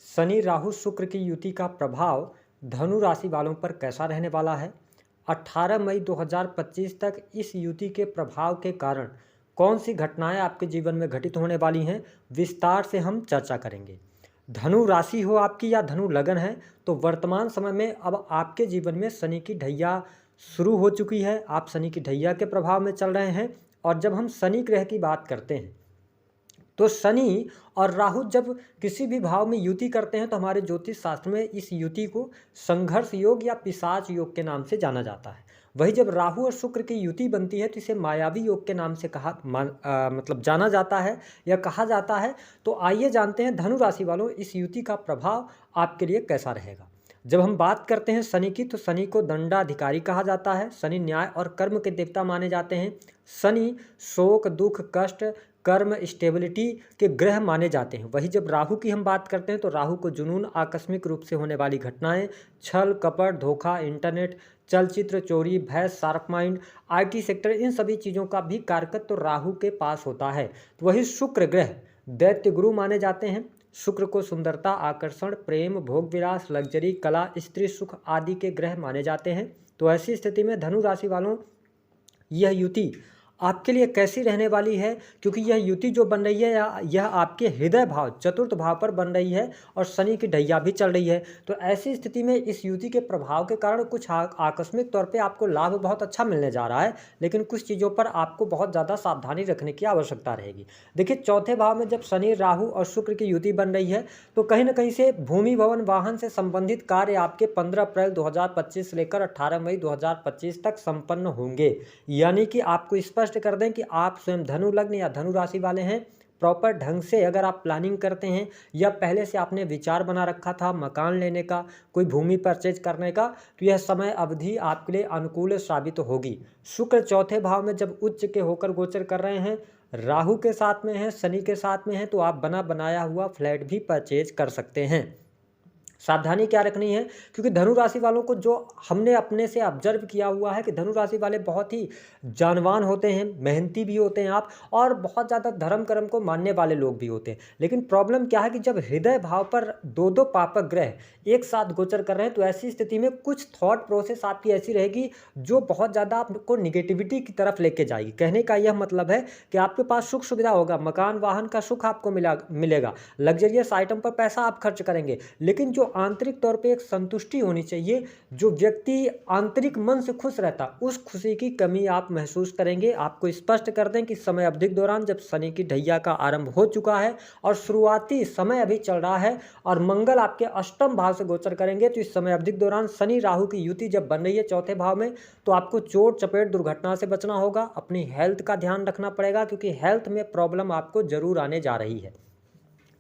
शनि राहु शुक्र की युति का प्रभाव धनु राशि वालों पर कैसा रहने वाला है। 18 मई 2025 तक इस युति के प्रभाव के कारण कौन सी घटनाएं आपके जीवन में घटित होने वाली हैं, विस्तार से हम चर्चा करेंगे। धनु राशि हो आपकी या धनु लगन है, तो वर्तमान समय में अब आपके जीवन में शनि की ढैया शुरू हो चुकी है। आप शनि की ढैया के प्रभाव में चल रहे हैं। और जब हम शनि ग्रह की बात करते हैं तो शनि और राहु जब किसी भी भाव में युति करते हैं तो हमारे ज्योतिष शास्त्र में इस युति को संघर्ष योग या पिशाच योग के नाम से जाना जाता है। वही जब राहु और शुक्र की युति बनती है तो इसे मायावी योग के नाम से मतलब जाना जाता है या कहा जाता है। तो आइए जानते हैं धनु राशि वालों, इस युति का प्रभाव आपके लिए कैसा रहेगा। जब हम बात करते हैं शनि की, तो शनि को दंडाधिकारी कहा जाता है। शनि न्याय और कर्म के देवता माने जाते हैं। शनि शोक दुख कष्ट कर्म स्टेबिलिटी के ग्रह माने जाते हैं। वही जब राहु की हम बात करते हैं तो राहु को जुनून, आकस्मिक रूप से होने वाली घटनाएं, छल कपट धोखा, इंटरनेट, चलचित्र, चोरी, भय, शार्प माइंड, आईटी सेक्टर, इन सभी चीज़ों का भी कारकत्व तो राहु के पास होता है। तो वही शुक्र ग्रह दैत्य गुरु माने जाते हैं। शुक्र को सुंदरता, आकर्षण, प्रेम, भोग विलास, लग्जरी, कला, स्त्री सुख आदि के ग्रह माने जाते हैं। तो ऐसी स्थिति में धनु राशि वालों, यह युति आपके लिए कैसी रहने वाली है, क्योंकि यह युति जो बन रही है यह आपके हृदय भाव चतुर्थ भाव पर बन रही है और शनि की ढैया भी चल रही है। तो ऐसी स्थिति में इस युति के प्रभाव के कारण कुछ आकस्मिक तौर पे आपको लाभ बहुत अच्छा मिलने जा रहा है, लेकिन कुछ चीज़ों पर आपको बहुत ज़्यादा सावधानी रखने की आवश्यकता रहेगी। देखिए, चौथे भाव में जब शनि राहु और शुक्र की युति बन रही है तो कहीं ना कहीं से भूमि भवन वाहन से संबंधित कार्य आपके 15 अप्रैल 2025 से लेकर 18 मई 2025 तक संपन्न होंगे। यानी कि आपको स्पष्ट कर दें कि आप स्वयं धनु लग्न या धनु राशि वाले हैं, प्रॉपर ढंग से अगर आप प्लानिंग करते हैं या पहले से आपने विचार बना रखा था मकान लेने का, कोई भूमि परचेज करने का, तो यह समय अवधि आपके लिए अनुकूल साबित होगी। शुक्र चौथे भाव में जब उच्च के होकर गोचर कर रहे हैं, राहु के साथ में है, शनि के साथ में है, तो आप बना बनाया हुआ फ्लैट भी परचेज कर सकते हैं। सावधानी क्या रखनी है, क्योंकि धनु राशि वालों को जो हमने अपने से ऑब्जर्व किया हुआ है कि धनु राशि वाले बहुत ही जानवान होते हैं, मेहनती भी होते हैं आप, और बहुत ज़्यादा धर्म कर्म को मानने वाले लोग भी होते हैं। लेकिन प्रॉब्लम क्या है कि जब हृदय भाव पर दो दो पापक ग्रह एक साथ गोचर कर रहे हैं तो ऐसी स्थिति में कुछ थॉट प्रोसेस आपकी ऐसी रहेगी जो बहुत ज़्यादा आपको निगेटिविटी की तरफ लेके जाएगी। कहने का यह मतलब है कि आपके पास सुख सुविधा होगा, मकान वाहन का सुख आपको मिलेगा, लग्जरियस आइटम पर पैसा आप खर्च करेंगे, लेकिन जो आंतरिक तौर पे एक संतुष्टि होनी चाहिए, जो व्यक्ति आंतरिक मन से खुश रहता, उस खुशी की कमी आप महसूस करेंगे। आपको स्पष्ट कर दें कि समय अवधि के दौरान जब शनि की ढैया का आरंभ हो चुका है और शुरुआती समय अभी चल रहा है और मंगल आपके अष्टम भाव से गोचर करेंगे, तो इस समय अवधि के दौरान शनि राहु की युति जब बन रही है चौथे भाव में, तो आपको चोट चपेट दुर्घटना से बचना होगा। अपनी हेल्थ का ध्यान रखना पड़ेगा, क्योंकि हेल्थ में प्रॉब्लम आपको जरूर आने जा रही है।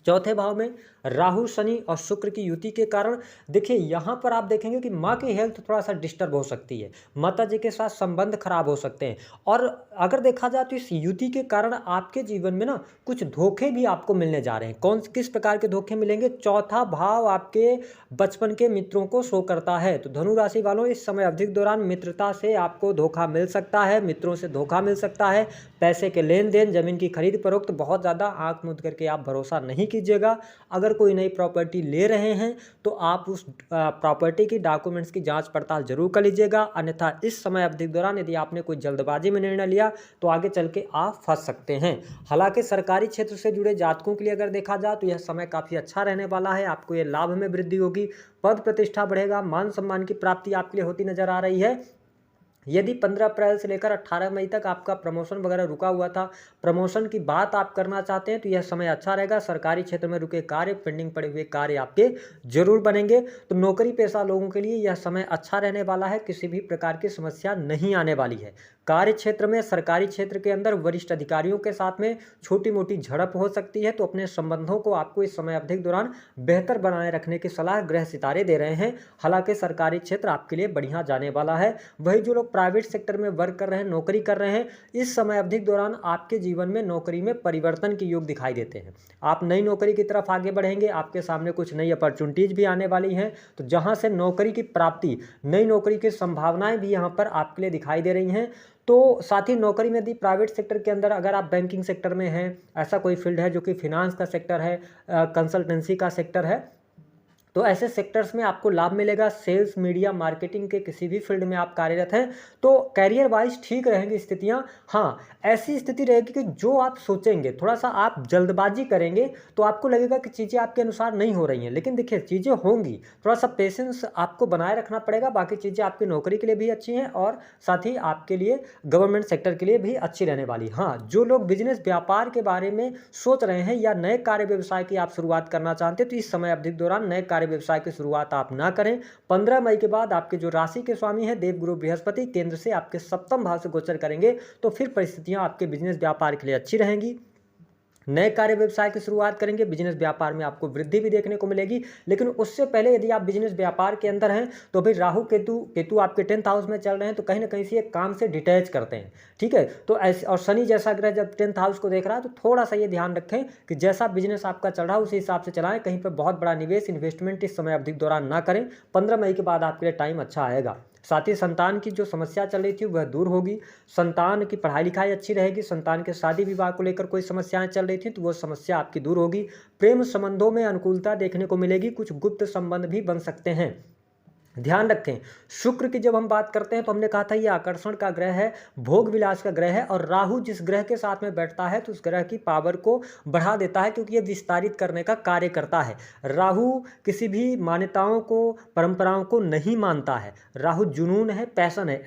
चौथे भाव में राहु शनि और शुक्र की युति के कारण देखिए यहाँ पर आप देखेंगे कि माँ की हेल्थ थोड़ा सा डिस्टर्ब हो सकती है, माता जी के साथ संबंध खराब हो सकते हैं। और अगर देखा जाए तो इस युति के कारण आपके जीवन में ना कुछ धोखे भी आपको मिलने जा रहे हैं। किस प्रकार के धोखे मिलेंगे? चौथा भाव आपके बचपन के मित्रों को शो करता है। तो धनु राशि वालों, इस समय अवधि के दौरान मित्रता से आपको धोखा मिल सकता है, मित्रों से धोखा मिल सकता है। पैसे के लेन देन, जमीन की खरीद फरोख्त, बहुत ज़्यादा आंख मूंद करके आप भरोसा नहीं कीजिएगा। अगर कोई नई प्रॉपर्टी ले रहे हैं तो आप उस प्रॉपर्टी की डॉक्यूमेंट्स की जांच पड़ताल जरूर कर लीजिएगा, अन्यथा इस समय अवधि के दौरान यदि आपने कोई जल्दबाजी में निर्णय लिया तो आगे चल के आप फंस सकते हैं। हालांकि सरकारी क्षेत्र से जुड़े जातकों के लिए अगर देखा जाए तो यह समय काफ़ी अच्छा रहने वाला है। आपको यह लाभ में वृद्धि होगी, पद प्रतिष्ठा बढ़ेगा, मान सम्मान की प्राप्ति आपके लिए होती नजर आ रही है। यदि 15 अप्रैल से लेकर 18 मई तक आपका प्रमोशन वगैरह रुका हुआ था, प्रमोशन की बात आप करना चाहते हैं, तो यह समय अच्छा रहेगा। सरकारी क्षेत्र में रुके कार्य, पेंडिंग पड़े हुए कार्य आपके जरूर बनेंगे। तो नौकरी पेशा लोगों के लिए यह समय अच्छा रहने वाला है, किसी भी प्रकार की समस्या नहीं आने वाली है। कार्य क्षेत्र में, सरकारी क्षेत्र के अंदर वरिष्ठ अधिकारियों के साथ में छोटी मोटी झड़प हो सकती है, तो अपने संबंधों को आपको इस समय अवधि के दौरान बेहतर बनाए रखने की सलाह ग्रह सितारे दे रहे हैं। हालांकि सरकारी क्षेत्र आपके लिए बढ़िया जाने वाला है। वही जो लोग प्राइवेट सेक्टर में वर्क कर रहे हैं, नौकरी कर रहे हैं, इस समय अवधि के दौरान आपके जीवन में नौकरी में परिवर्तन के योग दिखाई देते हैं। आप नई नौकरी की तरफ आगे बढ़ेंगे, आपके सामने कुछ नई अपॉर्चुनिटीज भी आने वाली हैं, तो जहां से नौकरी की प्राप्ति, नई नौकरी की संभावनाएं भी यहां पर आपके लिए दिखाई दे रही हैं। तो साथ ही नौकरी में यदि प्राइवेट सेक्टर के अंदर अगर आप बैंकिंग सेक्टर में हैं, ऐसा कोई फील्ड है जो कि फिनांस का सेक्टर है, कंसल्टेंसी का सेक्टर है, तो ऐसे सेक्टर्स में आपको लाभ मिलेगा। सेल्स, मीडिया, मार्केटिंग के किसी भी फील्ड में आप कार्यरत हैं तो कैरियर वाइज ठीक रहेंगी स्थितियां। हाँ, ऐसी स्थिति रहेगी कि जो आप सोचेंगे, थोड़ा सा आप जल्दबाजी करेंगे तो आपको लगेगा कि चीज़ें आपके अनुसार नहीं हो रही हैं, लेकिन देखिए चीज़ें होंगी। थोड़ा सा पेशेंस आपको बनाए रखना पड़ेगा। बाकी चीज़ें आपकी नौकरी के लिए भी अच्छी हैं और साथ ही आपके लिए गवर्नमेंट सेक्टर के लिए भी अच्छी रहने वाली। हाँ, जो लोग बिजनेस व्यापार के बारे में सोच रहे हैं या नए कार्य व्यवसाय की आप शुरुआत करना चाहते हैं तो इस समय अवधि के दौरान नए कार्य व्यवसाय की शुरुआत आप ना करें। 15 मई के बाद आपके जो राशि के स्वामी हैं देवगुरु बृहस्पति केंद्र से आपके सप्तम भाव से गोचर करेंगे तो फिर परिस्थितियां आपके बिजनेस व्यापार के लिए अच्छी रहेंगी। नए कार्य व्यवसाय की शुरुआत करेंगे, बिजनेस व्यापार में आपको वृद्धि भी देखने को मिलेगी। लेकिन उससे पहले यदि आप बिजनेस व्यापार के अंदर हैं तो भाई राहु केतु आपके 10th हाउस में चल रहे हैं तो कहीं ना कहीं से एक काम से डिटैच करते हैं, ठीक है। तो ऐसे, और शनि जैसा ग्रह जब 10th हाउस को देख रहा है तो थोड़ा सा ये ध्यान रखें कि जैसा बिजनेस आपका चल रहा है उसी हिसाब से चलाएं। कहीं पर बहुत बड़ा निवेश, इन्वेस्टमेंट इस समय अवधि के दौरान ना करें। 15 मई के बाद आपके लिए टाइम अच्छा आएगा। साथ ही संतान की जो समस्या चल रही थी वह दूर होगी। संतान की पढ़ाई लिखाई अच्छी रहेगी। संतान के शादी विवाह को लेकर कोई समस्याएं चल रही थी तो वो समस्या आपकी दूर होगी। प्रेम संबंधों में अनुकूलता देखने को मिलेगी। कुछ गुप्त संबंध भी बन सकते हैं। ध्यान रखें, शुक्र की जब हम बात करते हैं तो हमने कहा था ये आकर्षण का ग्रह है, भोग विलास का ग्रह है। और राहु जिस ग्रह के साथ में बैठता है तो उस ग्रह की पावर को बढ़ा देता है क्योंकि ये विस्तारित करने का कार्य करता है। राहु किसी भी मान्यताओं को, परंपराओं को नहीं मानता है। राहु जुनून है, पैशन है।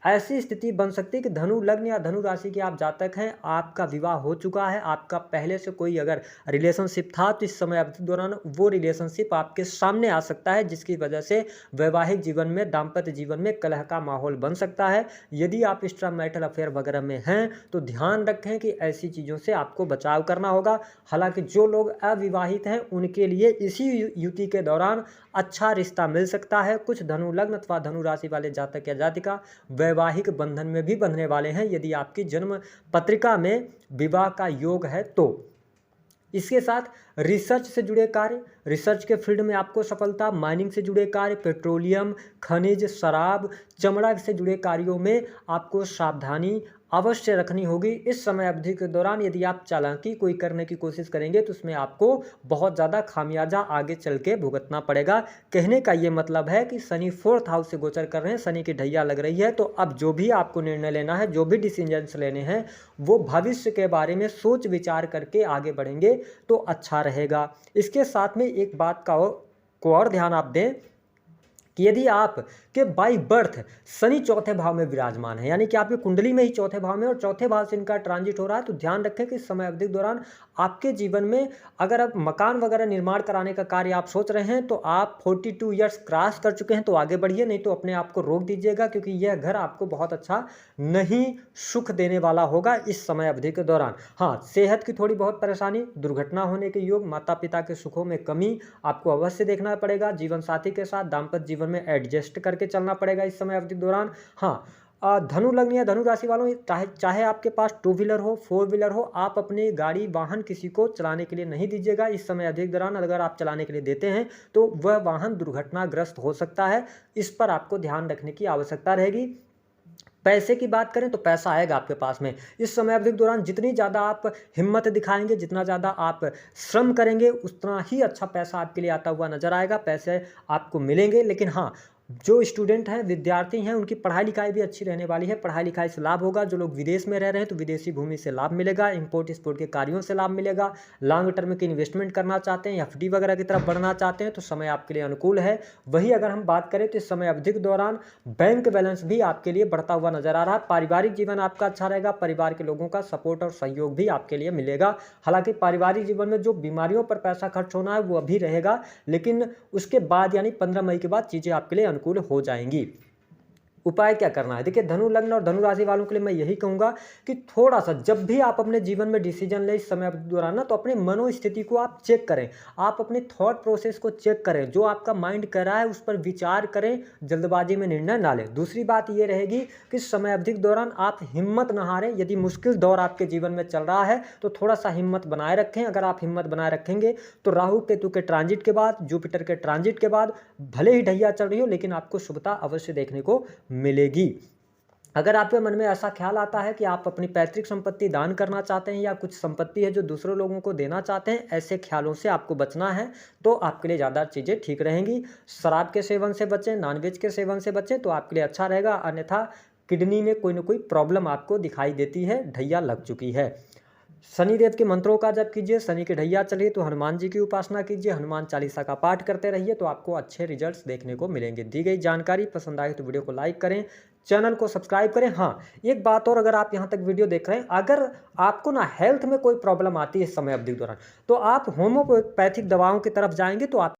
ऐसी स्थिति बन सकती है कि धनु लग्न या धनु राशि के आप जातक हैं, आपका विवाह हो चुका है, आपका पहले से कोई अगर रिलेशनशिप था तो इस समय अवधि दौरान वो रिलेशनशिप आपके सामने आ सकता है जिसकी वजह से वैवाहिक जीवन में, दाम्पत्य जीवन में कलह का माहौल बन सकता है। यदि आप एक्स्ट्रा मैरिटल अफेयर वगैरह में हैं तो ध्यान रखें कि ऐसी चीज़ों से आपको बचाव करना होगा। हालांकि जो लोग अविवाहित हैं उनके लिए इसी युति के दौरान अच्छा रिश्ता मिल सकता है। कुछ धनु लग्न अथवा धनु राशि वाले जातक या जातिका वैवाहिक बंधन में भी बंधने वाले हैं यदि आपकी जन्म पत्रिका में विवाह का योग है तो। इसके साथ रिसर्च से जुड़े कार्य, रिसर्च के फील्ड में आपको सफलता, माइनिंग से जुड़े कार्य, पेट्रोलियम, खनिज, शराब, चमड़ा से जुड़े कार्यों में आपको सावधानी अवश्य रखनी होगी। इस समय अवधि के दौरान यदि आप चालाकी कोई करने की कोशिश करेंगे तो उसमें आपको बहुत ज़्यादा खामियाजा आगे चल के भुगतना पड़ेगा। कहने का ये मतलब है कि शनि 4th हाउस से गोचर कर रहे हैं, शनि की ढैया लग रही है। तो अब जो भी आपको निर्णय लेना है, जो भी डिसीजंस लेने हैं वो भविष्य के बारे में सोच विचार करके आगे बढ़ेंगे तो अच्छा रहेगा। इसके साथ में एक बात को और ध्यान आप दें कि यदि आप के बाई बर्थ शनि 4th भाव में विराजमान है, यानी कि आपकी कुंडली में ही 4th भाव में और 4th भाव से इनका ट्रांजिट हो रहा है, तो ध्यान रखें कि इस समय अवधि के दौरान आपके जीवन में अगर आप मकान वगैरह निर्माण कराने का कार्य आप सोच रहे हैं तो आप 42 ईयर्स क्रॉस कर चुके हैं तो आगे बढ़िए, नहीं तो अपने आप को रोक दीजिएगा क्योंकि यह घर आपको बहुत अच्छा नहीं सुख देने वाला होगा इस समय अवधि के दौरान। हाँ, सेहत की थोड़ी बहुत परेशानी, दुर्घटना होने के योग, माता पिता के सुखों में कमी आपको अवश्य देखना पड़ेगा। जीवन साथी के साथ दाम्पत्य जीवन में एडजस्ट करके चलना पड़ेगा इस समय अवधि के दौरान। हाँ, धनु लग्न या धनु राशि वालों चाहे आपके पास 2 व्हीलर हो, 4 व्हीलर हो, आप अपनी गाड़ी वाहन किसी को चलाने के लिए नहीं दीजिएगा इस समय अवधि के दौरान। अगर आप चलाने के लिए देते हैं तो वह वाहन दुर्घटनाग्रस्त हो सकता है, इस पर आपको ध्यान रखने की आवश्यकता रहेगी। पैसे की बात करें तो पैसा आएगा आपके पास में इस समय अवधि के दौरान। जितनी ज़्यादा आप हिम्मत दिखाएंगे, जितना ज़्यादा आप श्रम करेंगे उतना ही अच्छा पैसा आपके लिए आता हुआ नजर आएगा, पैसे आपको मिलेंगे। लेकिन हाँ, जो स्टूडेंट हैं, विद्यार्थी हैं, उनकी पढ़ाई लिखाई भी अच्छी रहने वाली है, पढ़ाई लिखाई से लाभ होगा। जो लोग विदेश में रह रहे हैं तो विदेशी भूमि से लाभ मिलेगा, इंपोर्ट एक्सपोर्ट के कार्यों से लाभ मिलेगा। लॉन्ग टर्म की इन्वेस्टमेंट करना चाहते हैं, एफडी वगैरह की तरफ बढ़ना चाहते हैं तो समय आपके लिए अनुकूल है। वही अगर हम बात करें तो इस समय अवधि के दौरान बैंक बैलेंस भी आपके लिए बढ़ता हुआ नजर आ रहा है। पारिवारिक जीवन आपका अच्छा रहेगा, परिवार के लोगों का सपोर्ट और सहयोग भी आपके लिए मिलेगा। हालांकि पारिवारिक जीवन में जो बीमारियों पर पैसा खर्च होना है वो अभी रहेगा, लेकिन उसके बाद यानी 15 मई के बाद चीज़ें आपके लिए अनुकूल हो जाएंगी। उपाय क्या करना है? देखिए, धनु लग्न और धनु राशि वालों के लिए मैं यही कहूंगा कि थोड़ा सा जब भी आप अपने जीवन में डिसीजन ले इस समय दौरान ना, तो अपने मनोस्थिति को आप चेक करें, आप अपने थॉट प्रोसेस को चेक करें, जो आपका माइंड कर रहा है उस पर विचार करें, जल्दबाजी में निर्णय ना लें। दूसरी बात ये रहेगी कि समय अवधि के दौरान आप हिम्मत न हारें। यदि मुश्किल दौर आपके जीवन में चल रहा है तो थोड़ा सा हिम्मत बनाए रखें। अगर आप हिम्मत बनाए रखेंगे तो राहु केतु के ट्रांजिट के बाद, जुपिटर के ट्रांजिट के बाद भले ही ढैया चल रही हो लेकिन आपको शुभता अवश्य देखने को मिलेगी। अगर आपके मन में ऐसा ख्याल आता है कि आप अपनी पैतृक संपत्ति दान करना चाहते हैं या कुछ संपत्ति है जो दूसरों लोगों को देना चाहते हैं, ऐसे ख्यालों से आपको बचना है तो आपके लिए ज़्यादा चीज़ें ठीक रहेंगी। शराब के सेवन से बचें, नॉनवेज के सेवन से बचें तो आपके लिए अच्छा रहेगा, अन्यथा किडनी में कोई ना कोई प्रॉब्लम आपको दिखाई देती है, ढैया लग चुकी है। शनिदेव के मंत्रों का जप कीजिए, शनि की ढैया चलिए तो हनुमान जी की उपासना कीजिए, हनुमान चालीसा का पाठ करते रहिए तो आपको अच्छे रिजल्ट्स देखने को मिलेंगे। दी गई जानकारी पसंद आए तो वीडियो को लाइक करें, चैनल को सब्सक्राइब करें। हाँ, एक बात और, अगर आप यहाँ तक वीडियो देख रहे हैं, अगर आपको ना हेल्थ में कोई प्रॉब्लम आती है इस समय अवधि के दौरान, तो आप होम्योपैथिक दवाओं की तरफ जाएंगे तो आप